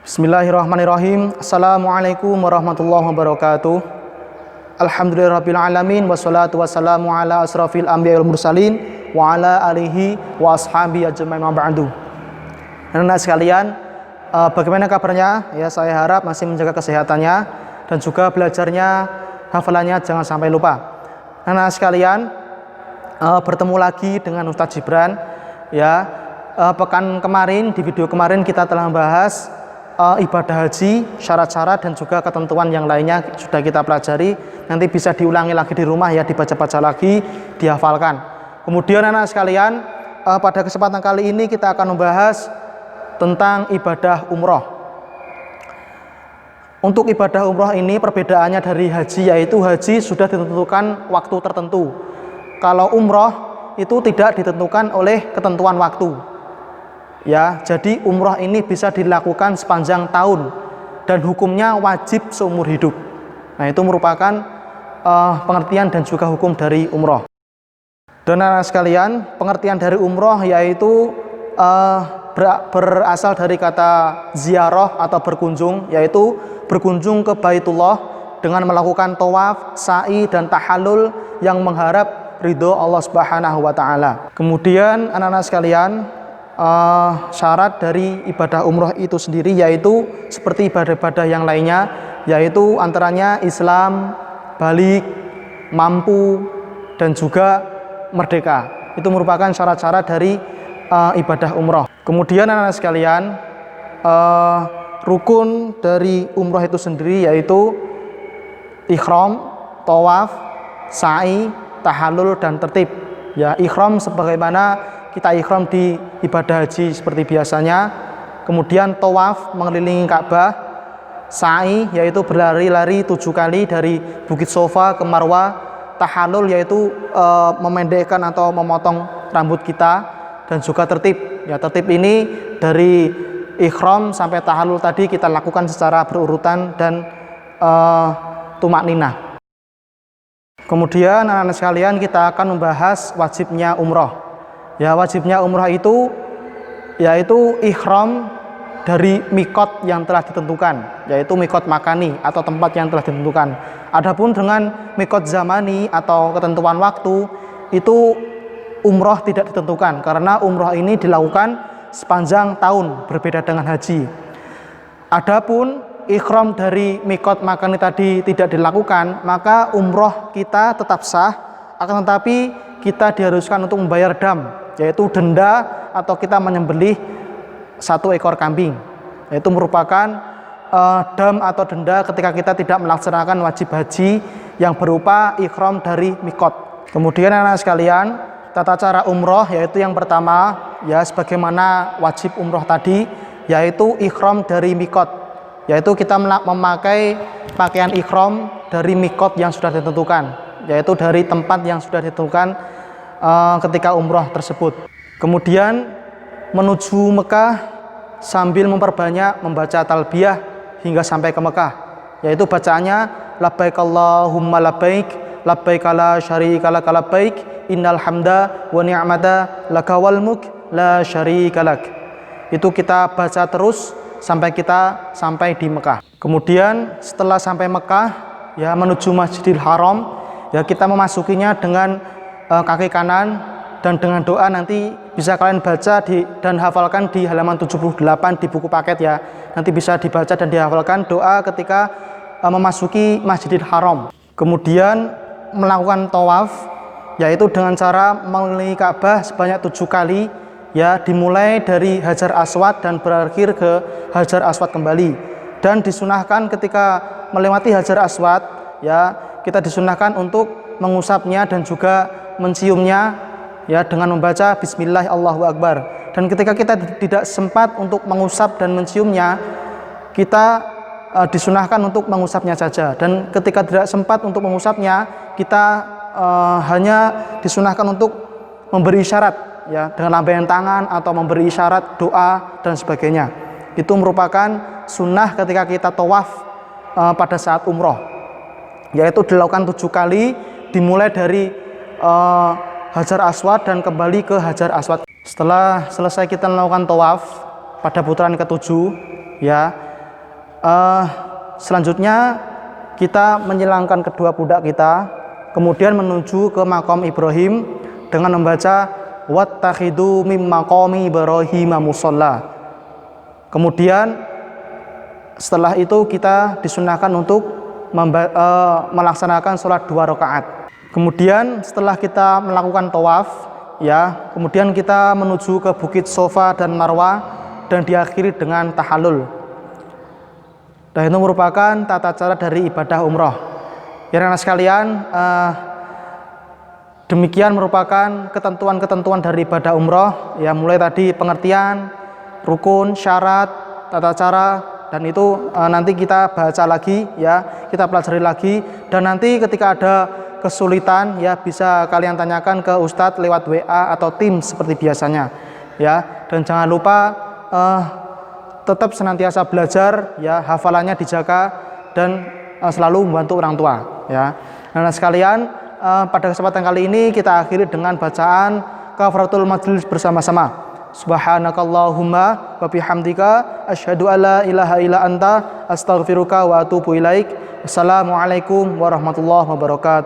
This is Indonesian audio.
Bismillahirrahmanirrahim. Assalamualaikum warahmatullahi wabarakatuh. Alhamdulillahirabbil alamin wassalatu wassalamu ala asrafil anbiya'i wal mursalin wa ala alihi wa ashabihi ajmain wa ba'du. Anak-anak sekalian, bagaimana kabarnya? Ya, saya harap masih menjaga kesehatannya dan juga belajarnya, hafalannya jangan sampai lupa. Anak-anak sekalian, bertemu lagi dengan Ustadz Gibran. Ya, pekan kemarin, di video kemarin kita telah membahas ibadah haji, syarat-syarat dan juga ketentuan yang lainnya sudah kita pelajari. Nanti bisa diulangi lagi di rumah ya, dibaca-baca lagi, dihafalkan. Kemudian anak sekalian, pada kesempatan kali ini kita akan membahas tentang ibadah umroh. Untuk ibadah umroh ini perbedaannya dari haji, yaitu haji sudah ditentukan waktu tertentu. Kalau umroh itu tidak ditentukan oleh ketentuan waktu. Ya, jadi umroh ini bisa dilakukan sepanjang tahun dan hukumnya wajib seumur hidup. Nah, itu merupakan pengertian dan juga hukum dari umroh. Dan anak sekalian, pengertian dari umroh yaitu berasal dari kata ziarah atau berkunjung, yaitu berkunjung ke Baitullah dengan melakukan tawaf, sa'i dan tahallul yang mengharap ridho Allah Subhanahu wa taala. Kemudian anak-anak sekalian, syarat dari ibadah umroh itu sendiri yaitu seperti ibadah-ibadah yang lainnya, yaitu antaranya Islam, balik, mampu, dan juga merdeka. Itu merupakan syarat-syarat dari ibadah umroh. Kemudian anak-anak sekalian, rukun dari umroh itu sendiri yaitu ihram, tawaf, sa'i, tahallul, dan tertib. Ya, ihram sebagaimana kita ihram di ibadah haji seperti biasanya. Kemudian tawaf mengelilingi Ka'bah, sa'i yaitu berlari-lari 7 kali dari Bukit Sofa ke Marwah, tahallul yaitu memendekkan atau memotong rambut kita, dan juga tertib. Ya, tertib ini dari ihram sampai tahallul tadi kita lakukan secara berurutan dan tumakninah. Kemudian anak-anak sekalian, kita akan membahas wajibnya umroh. Ya, wajibnya umrah itu yaitu ihram dari mikot yang telah ditentukan, yaitu mikot makani atau tempat yang telah ditentukan. Adapun dengan mikot zamani atau ketentuan waktu, itu umrah tidak ditentukan karena umrah ini dilakukan sepanjang tahun, berbeda dengan haji. Adapun ihram dari mikot makani tadi tidak dilakukan, maka umrah kita tetap sah, akan tetapi kita diharuskan untuk membayar dam, yaitu denda atau kita menyembelih 1 ekor kambing. Itu merupakan dam atau denda ketika kita tidak melaksanakan wajib haji yang berupa ihram dari mikot. Kemudian anak sekalian, tata cara umroh yaitu yang pertama ya sebagaimana wajib umroh tadi, yaitu ihram dari mikot, yaitu kita memakai pakaian ihram dari mikot yang sudah ditentukan, yaitu dari tempat yang sudah ditentukan ketika umroh tersebut. Kemudian menuju Mekah sambil memperbanyak membaca talbiyah hingga sampai ke Mekah, yaitu bacaannya labbaik Allahumma labbaik, labbaik la syarika lak labbaik, innal hamda wa ni'mata laka wal mulk la syarika lak. Itu kita baca terus sampai kita sampai di Mekah. Kemudian setelah sampai Mekah ya, menuju Masjidil Haram, ya kita memasukinya dengan kaki kanan, dan dengan doa nanti bisa kalian baca dan hafalkan di halaman 78 di buku paket ya. Nanti bisa dibaca dan dihafalkan doa ketika memasuki Masjidil Haram. Kemudian melakukan tawaf, yaitu dengan cara mengelilingi Ka'bah sebanyak 7 kali ya, dimulai dari Hajar Aswad dan berakhir ke Hajar Aswad kembali. Dan disunahkan ketika melewati Hajar Aswad ya, kita disunahkan untuk mengusapnya dan juga menciumnya ya dengan membaca bismillah Allahu Akbar. Dan ketika kita tidak sempat untuk mengusap dan menciumnya, kita disunahkan untuk mengusapnya saja. Dan ketika tidak sempat untuk mengusapnya, kita hanya disunahkan untuk memberi isyarat ya, dengan lambaian tangan atau memberi isyarat doa dan sebagainya. Itu merupakan sunnah ketika kita tawaf pada saat umroh, yaitu dilakukan 7 kali, dimulai dari Hajar Aswad dan kembali ke Hajar Aswad. Setelah selesai kita melakukan tawaf pada putaran ke-7 ya, Selanjutnya kita menyilangkan kedua pundak kita, kemudian menuju ke makom Ibrahim dengan membaca wattakhidu mim maqami Ibrahim musalla. Kemudian setelah itu kita disunahkan untuk melaksanakan sholat 2 rakaat. Kemudian setelah kita melakukan tawaf, ya, kemudian kita menuju ke Bukit Sofa dan Marwah dan diakhiri dengan tahallul. Dan itu merupakan tata cara dari ibadah umroh. Ya rekan sekalian, demikian merupakan ketentuan-ketentuan dari ibadah umroh. Ya mulai tadi pengertian, rukun, syarat, tata cara, dan itu nanti kita baca lagi, ya kita pelajari lagi. Dan nanti ketika ada kesulitan, ya bisa kalian tanyakan ke Ustadz lewat WA atau tim seperti biasanya. Ya dan jangan lupa tetap senantiasa belajar, ya hafalannya dijaga dan selalu membantu orang tua, ya. Nah sekalian, pada kesempatan kali ini kita akhiri dengan bacaan kafaratul majlis bersama-sama. Subhanakallahumma wa bihamdika asyhadu alla ilaha illa anta astaghfiruka wa atubu ilaik. Assalamualaikum warahmatullahi wabarakatuh.